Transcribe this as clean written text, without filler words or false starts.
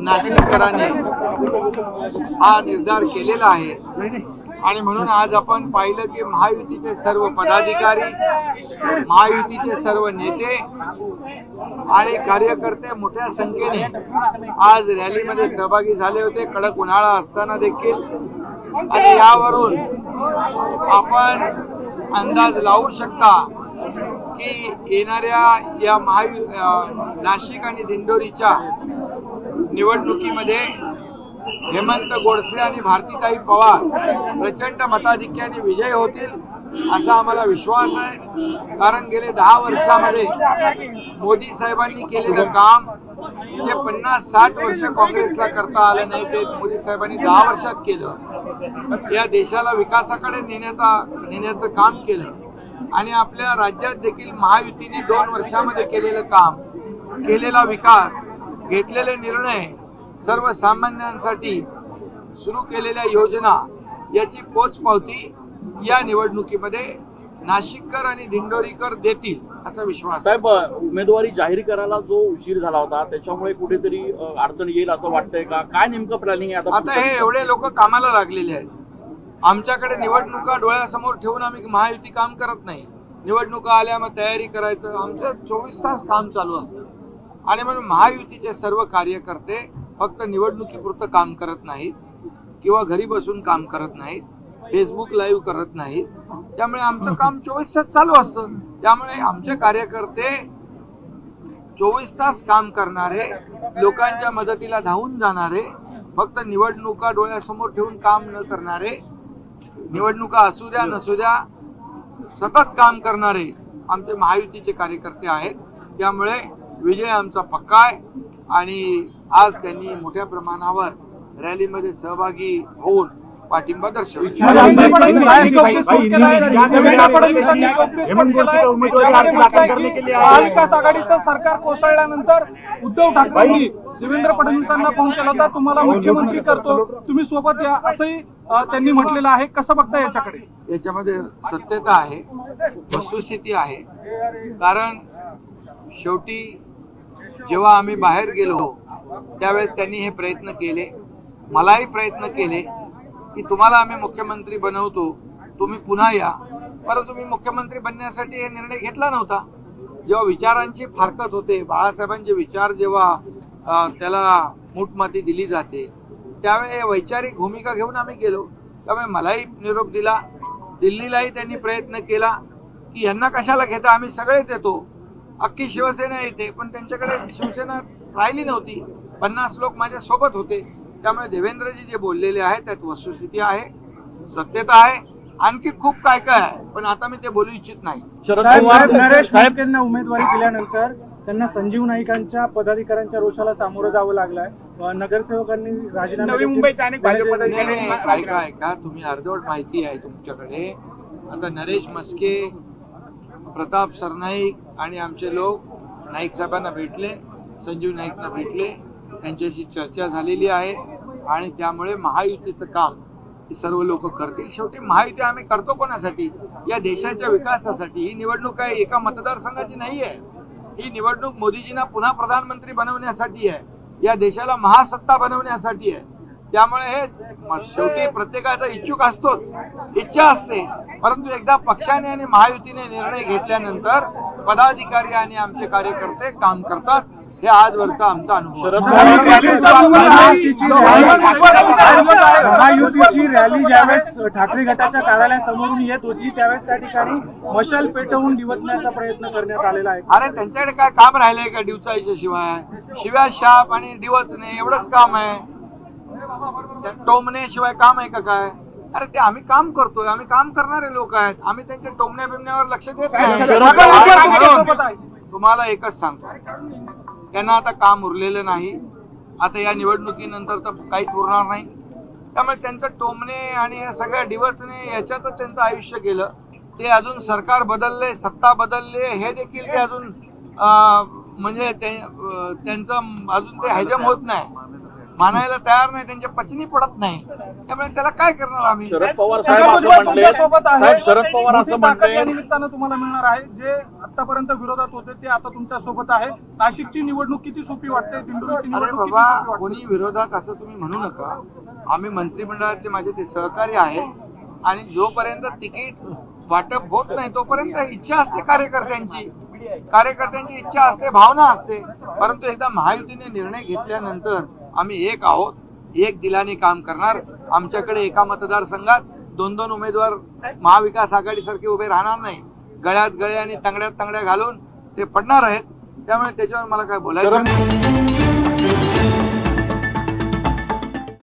नाशिककरांनी हा निर्धार केलेला आहे आणि म्हणून आज आपण पाहिलं की महायुतीचे सर्व पदाधिकारी, महायुतीचे सर्व नेते आणि कार्यकर्ते मोठ्या संख्येने आज रॅलीमध्ये सहभागी झाले होते, कडक उन्हाळा असताना देखील। आणि यावरून आपण अंदाज लावू शकता की येणाऱ्या या नाशिक आणि दिंडोरीच्या निवडणुकीमध्ये हेमंत गोडसे आणि भारतीताई पवार प्रचंड मताधिक्याने विजय होतील असा आम्हाला विश्वास आहे। कारण गेले 10 वर्षामध्ये मोदी साहेबांनी केलेलं काम जे 50-60 वर्ष काँग्रेसला करता आलं नाही ते मोदी साहेबांनी 10 वर्षात केलं। या देशाला विकासाकडे नेण्याचं काम केलं आणि आपल्या राज्यात देखील महायुतीने 2 वर्षामध्ये केलेलं काम, केलेला विकास, घेतलेले निर्णय, सर्वसामान्यांसाठी सुरू केलेल्या योजना याची पोचपावती या निवडणुकीमध्ये नाशिककर आणि दिंडोरीकर देतील असा विश्वास आहे। साहेब, उमेदवारी जाहीर करायला जो उशीर झाला होता त्याच्यामुळे कुठेतरी अडचण येईल असं वाटतंय का? काय नेमकं प्लॅनिंग आहे आता हे एवढे लोक कामाला लागलेले आहेत। आमच्याकडे निवडणुका डोळ्यासमोर ठेवून आम्ही महायुती काम करत नाही। निवडणुका आल्या मग तयारी करायचं, आमचं 24 तास काम चालू असतं। आणि म्हणून महायुतीचे सर्व कार्यकर्ते फक्त निवडणुकीपुरतं काम करत नाहीत किंवा घरी बसून काम करत नाहीत, फेसबुक लाईव्ह करत नाहीत। त्यामुळे आमचं काम 24 तास चालू असतं। त्यामुळे आमचे कार्यकर्ते 24 तास काम करणारे, लोकांच्या मदतीला धावून जाणारे, फक्त निवडणुका डोळ्यासमोर ठेवून काम न करणारे, निवडणुका असू द्या नसू द्या सतत काम करणारे आमचे महायुतीचे कार्यकर्ते आहेत। त्यामुळे विजय आमचा पक्का आहे आणि आज त्यांनी मोठ्या प्रमाणावर रॅलीमध्ये सहभागी होऊन पाठिंबा दर्शवला। महाविकास आघाडीचं सरकार कोसळल्यानंतर उद्धव ठाकरेंनी देवेंद्र फडणवीसांना फोन केला होता, तुम्हाला मुख्यमंत्री करतो, तुम्ही सोबत या, असंही त्यांनी म्हटलेलं आहे। कसं बघता याच्याकडे? याच्यामध्ये सत्यता आहे, वस्तुस्थिती आहे। कारण शेवटी जेव्हा आम्ही बाहेर गेलो त्यावेळेस त्यांनी हे प्रयत्न केले, मलाही प्रयत्न केले की तुम्हाला आम्ही मुख्यमंत्री बनवतो, तुम्ही पुन्हा या। परंतु तुम्ही मुख्यमंत्री बनण्यासाठी हे निर्णय घेतला नव्हता। जेव्हा विचारांची फारकत होते, बाळासाहेबांचे विचार जेव्हा त्याला मूठमाती दिली जाते त्यावेळी वैचारिक भूमिका घेऊन आम्ही गेलो। त्यामुळे मलाही निरोप दिला, दिल्लीलाही त्यांनी प्रयत्न केला की यांना कशाला घेता, आम्ही सगळेच येतो। अख्खी शिवसेना येते, पण त्यांच्याकडे शिवसेना राहिली नव्हती, 50 लोक माझ्या सोबत होते। त्यामुळे देवेंद्रजी जे बोललेले आहेत त्यात वस्तुस्थिती आहे, सत्यता आहे, आणखी खूप काय काय आहे, पण आता मी ते बोलू इच्छित नाही। नरेश साहेबांना उमेदवारी दिल्यानंतर त्यांना संजीव नाईकांच्या पदाधिकाऱ्यांच्या रोषाला सामोरं जावं लागलंय। नगरसेवकांनी राजीनामा, नवी मुंबईच्या अनेक भाजप पदाधिकारी ऐका, तुम्ही अर्धवट माहिती आहे तुमच्याकडे। आता नरेश मस्के, प्रताप सरनाईक आणि आमचे लोक नाईक साहेबांना भेटले, संजीव नाईकना भेटले, त्यांच्याशी चर्चा झालेली आहे आणि त्यामुळे महायुतीचं काम हे सर्व लोक करतील। शेवटी महायुती आम्ही करतो कोणासाठी? या देशाच्या विकासासाठी। ही निवडणूक आहे एका मतदारसंघाची नाही आहे, ही निवडणूक मोदीजींना पुन्हा प्रधानमंत्री बनवण्यासाठी आहे, या देशाला महासत्ता बनवण्यासाठी आहे। त्यामुळे हे शेवटी प्रत्येकाचा इच्छुक असतोच, इच्छा असते, परंतु एकदा पक्षाने आणि महायुतीने निर्णय घेतल्यानंतर पदाधिकारी आणि आमचे कार्यकर्ते काम करतात, हे आजवरचा आमचा अनुभव। महायुतीची रॅली ज्यावेळेस ठाकरे गटाच्या कार्यालयासमोरून येत होती त्यावेळेस त्या ठिकाणी मशाल पेटवून दिवसण्याचा प्रयत्न करण्यात आलेला आहे। अरे त्यांच्याकडे काय काम राहिलंय का दिवसाच्या शिवाय? शिव्या शाप आणि दिवसने एवढंच काम आहे, टोमणे शिवाय काम आहे का काय? अरे ते आम्ही काम करतोय, आम्ही काम करणारे लोक आहेत, आम्ही त्यांच्या टोमण्या बिमण्यावर लक्ष देत नाही। तुम्हाला एकच सांगतो, त्यांना आता काम उरलेलं नाही, आता या निवडणुकीनंतर तर काहीच उरणार नाही। त्यामुळे त्यांचं टोमणे आणि या सगळ्या दिवसने याच्यातच त्यांचं आयुष्य गेलं। ते अजून सरकार बदलले, सत्ता बदलले, हे देखील ते अजून म्हणजे त्यांचं अजून ते हजम होत नाही। मानायला तयार नाही, त्यांच्या पचनी पडत नाही, त्यामुळे त्याला काय करणार आम्ही. शरद पवार साहेब असं म्हणले, साहेब शरद पवार असं म्हणले, या निमित्तानं तुम्हाला मिळणार आहे, जे आतापर्यंत विरोधात होते ते आता तुमच्या सोबत आहे. नाशिकची निवडणूक किती सोपी वाटते, दिंडोरीची अरे निवडणूक किती बाबा, सोपी वाटते? कोणी विरोधात असं तुम्ही म्हणू नका. आम्ही मंत्रिमंडळातले माझे ते सहकारी आहेत आणि जोपर्यंत तिकीट वाटप होत नाही तोपर्यंत इच्छा असते कार्यकर्त्यांची इच्छा असते, भावना असते. परंतु एकदा महायुतीने निर्णय घेतल्यानंतर आम्ही एक आहोत, एक दिलाने काम करणार. आमच्याकडे एका मतदारसंघात 2-2 उमेदवार महाविकास आघाडीसारखे उभे राहणार नाही. गळ्यात गळे आणि तंगड्यात तंगड्या घालून ते पडणार आहेत. त्यामुळे त्याच्यावर मला काय बोलायचं नाही.